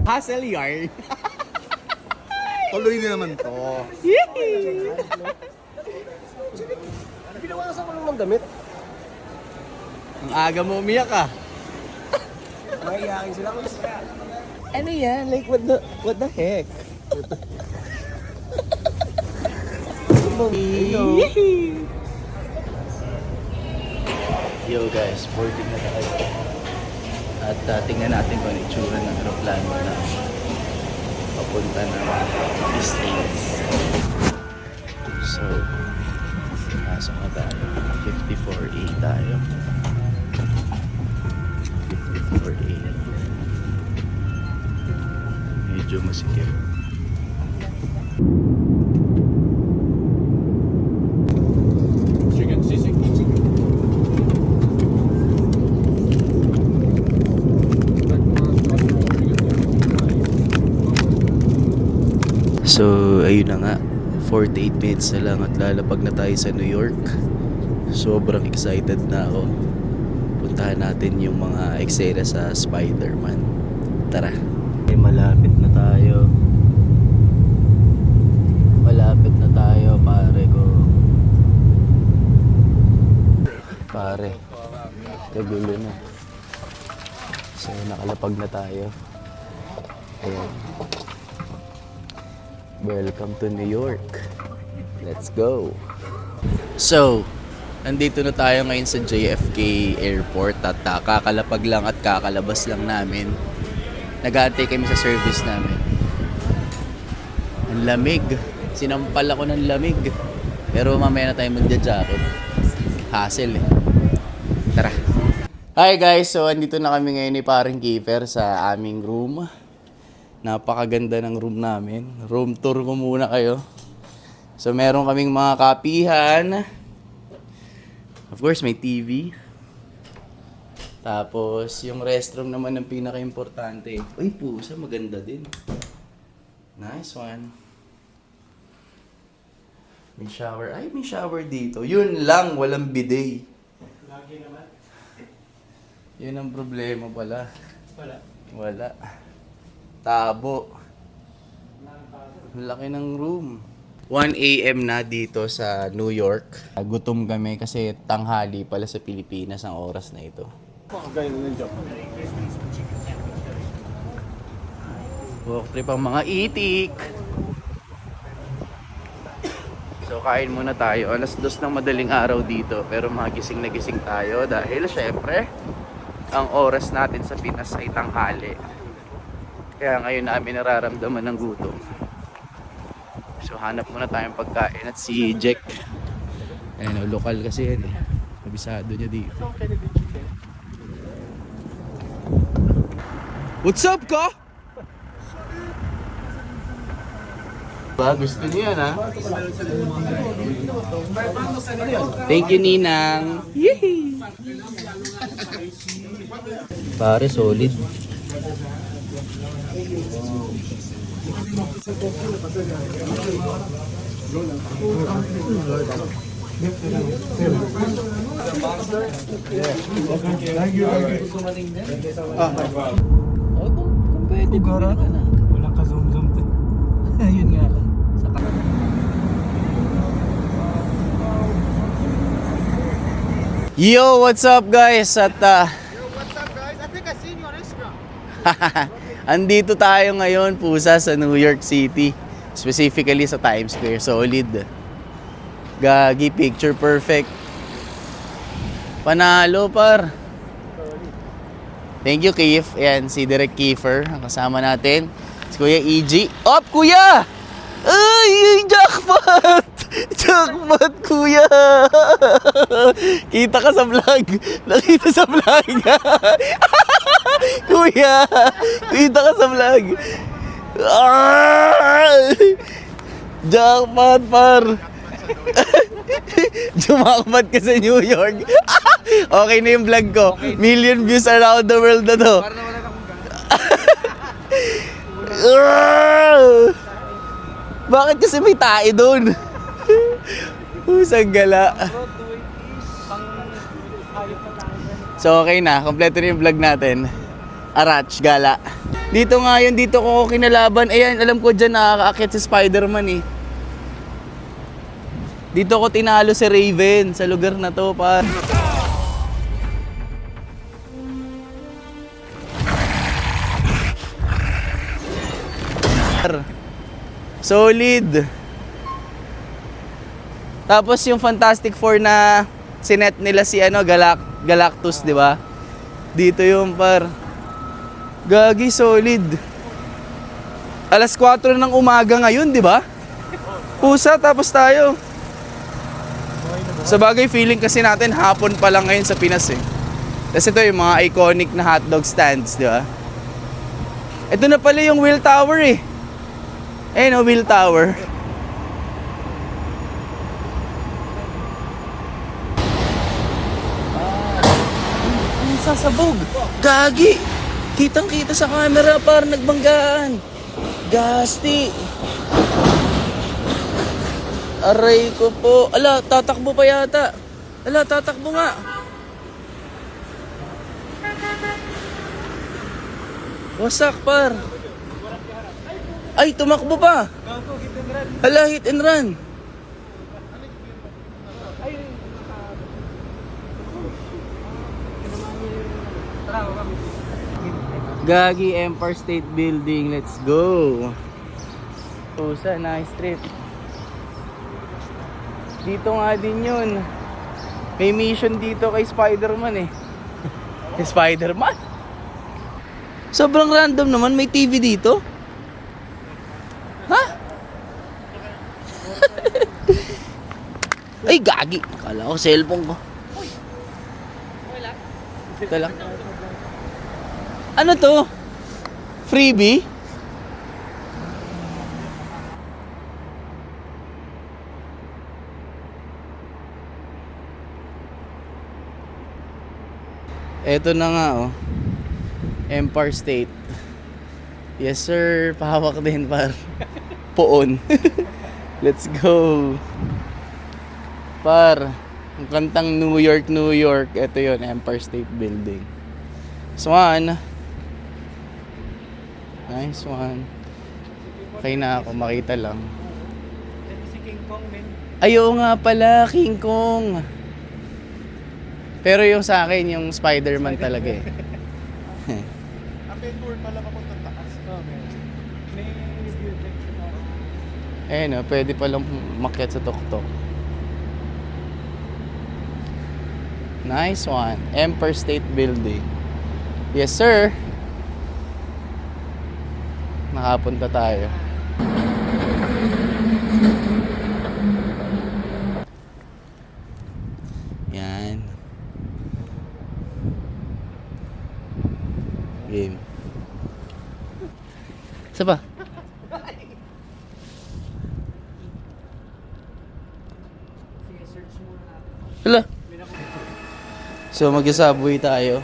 Hassle yarn. Tuloy na naman to. Pinawasan ko lang ng damit. Ang aga mo umiyak ah. Maiyakin sila. Ano yan? Like what the heck? Yo guys, boarding na tayo. At tingnan natin kung ano itsura ng aeroplano na papunta ng States. So, nasa na tayo. 54A tayo. 54A. Medyo masikip. Chicken sisig. So, ayun na nga. 48 minutes na lang at lalapag na tayo sa New York. Sobrang excited na ako. Puntahan natin yung mga eksena sa Spider-Man. Tara. Malapit na tayo. Malapit na tayo, pare ko. Pare. Kagulo na. So, nakalapag na tayo. Ayan. Welcome to New York. Let's go. So, nandito na tayo ngayon sa JFK Airport at kakalapag lang at kakalabas lang namin. Nag-aantay kami sa service namin. Ang lamig. Sinampal ako ng lamig. Pero mamaya na tayo magja-jacket. Hassle eh. Tara. Hi guys, so andito na kami ngayon ni Paring Kiefer sa aming room. Napakaganda ng room namin. Room tour ko muna kayo. So meron kaming mga kapihan. Of course may TV. Tapos yung restroom naman ang pinaka-importante. Uy, pusa, maganda din. Nice one. May shower. Ay, may shower dito. Yun lang, walang bidet. Lagi naman. Yun ang problema pala. Wala. Wala. Tabo. Ang laki ng room. 1 a.m. na dito sa New York. Gutom kami kasi tanghali pala sa Pilipinas ang oras na ito. Ganyan na yung job. Walk trip ang mga itik. So kain muna tayo. Alas 2 ng madaling araw dito. Pero magising na gising tayo dahil syempre ang oras natin sa Pinas ay tanghali. Kaya ngayon namin nararamdaman ng gutom. So hanap muna tayong pagkain at si Jack. Ayun, lokal kasi yan eh. Kabisado niya dito. What's up ka? Ba, gusto niya yan ha? Thank you Ninang. Yee! Pare, solid. Kung pwede, bumili ka na. Walang ka-zoom-zoom to. Ayun nga lang. Yo, what's up guys? At What's up guys? I think I seen you on Instagram. andito tayo ngayon pusa sa New York City. Specifically sa Times Square. Solid. Gagi, picture perfect. Panalo par. Thank you Keith. Ayan, si Direk Kiefer. Ang kasama natin. Si Kuya EG. Up Kuya! Ay, jackpot! Jackpot, kuya! Kita ka sa vlog. Nakita sa vlog. Kuya! Kita ka sa vlog. Jackpot, par! Jumakpat ka sa New York. Okay na yung vlog ko. Million views around the world na to. Para wala akong Bakit kasi may tae doon? Pusang gala. So okay na, kompleto na yung vlog natin. Arach, gala. Dito nga yun, dito ko kinalaban. Ayan, alam ko dyan nakakaakit si Spider-Man eh. Dito ko tinalo si Raven sa lugar na to, par. Solid. Tapos yung Fantastic Four na sinet nila si Galactus, di ba? Dito yung par. Gagi, solid. Alas 4 ng umaga ngayon, di ba? Pusa, tapos tayo. Sa bagay, feeling kasi natin hapon pa lang ngayon sa Pinas eh. Kasi ito yung mga iconic na hotdog stands, di ba? Ito na pala yung Wheel Tower eh. Ayun o, Wheel Tower. Ang sasabog. Gagi. Kitang-kita sa camera par nagbanggaan. Gasti. Aray ko po. Ala, tatakbo pa yata. Ala, tatakbo nga. Wasak par. Ay, tumakbo pa. Ala, hit and run. Gagi, Empire State Building. Let's go. Pusa, nice trip. Dito nga din yun. May mission dito kay Spider-Man eh. Kay Spider-Man? Sobrang random naman. May TV dito. Ha? Ay, gagi. Kala ko cellphone ko. Ito lang. Ano to? Freebie? Eto na nga oh. Empire State. Yes sir, pahawak din par. Poon. Let's go. Par, ang kantang New York, New York. Ito yon, Empire State Building. Swan. Nice one. Okay na ako, makita lang. Si King Kong, men. Ayaw nga pala, King Kong. Pero yung sa akin, yung Spider-Man talaga eh. After tour pala papunta taas. Okay. May review section. Ayun o, pwede palang makyat sa tuktok. Nice one. Empire State Building. Yes sir. Nakapunta tayo. Yan. Game. Isa pa. Hala. So mag-subway tayo.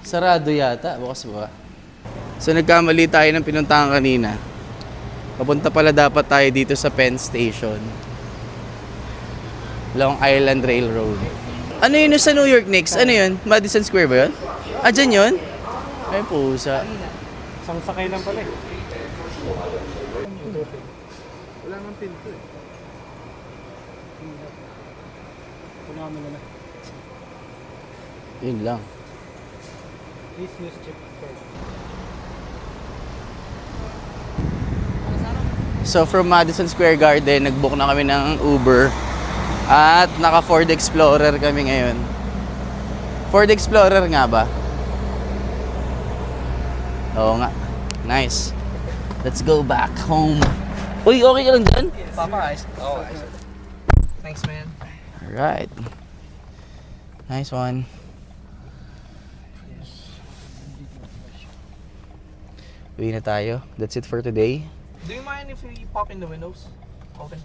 Sarado yata, bukas ba? So nagkamali tayo ng pinuntahan kanina. Papunta pala dapat tayo dito sa Penn Station. Long Island Railroad. Ano yun sa New York Knicks? Ano yun? Madison Square ba yun? Ah, dyan yun? Ay, pusa. Isang sakay lang pala eh. Wala nang pinto eh. Punahan mo na. Yun lang. Please use chip first. So from Madison Square Garden, nag-book na kami ng Uber. At naka Ford Explorer kami ngayon. Ford Explorer nga ba? Oo nga. Nice. Let's go back home. Uy, okay ka lang dyan? Papa, ice. Oh, ice. Thanks, man. Alright. Nice one. Uwi na tayo. That's it for today. Do you mind if we pop in the windows? Open.